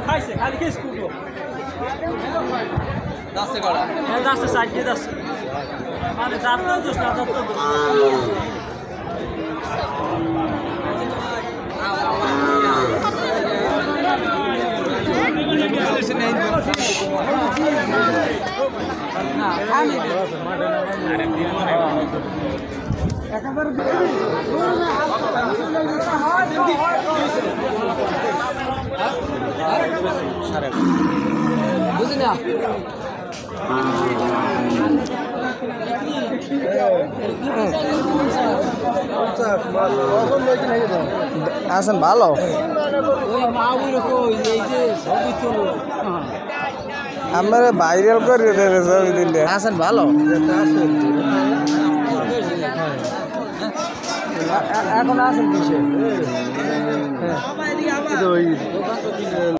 খাইছে খালি খেয়ে স্কুল যাচ্ছে কড়া যাচ্ছে সাইড দিয়ে যাচ্ছে মানে যাত্রা দোষ না যাত্রা বুঝি না আছেন ভালো আমরা ভাইরাল করে দেবে ছবি দিলে আছেন ভালো এখন আছেন কিসে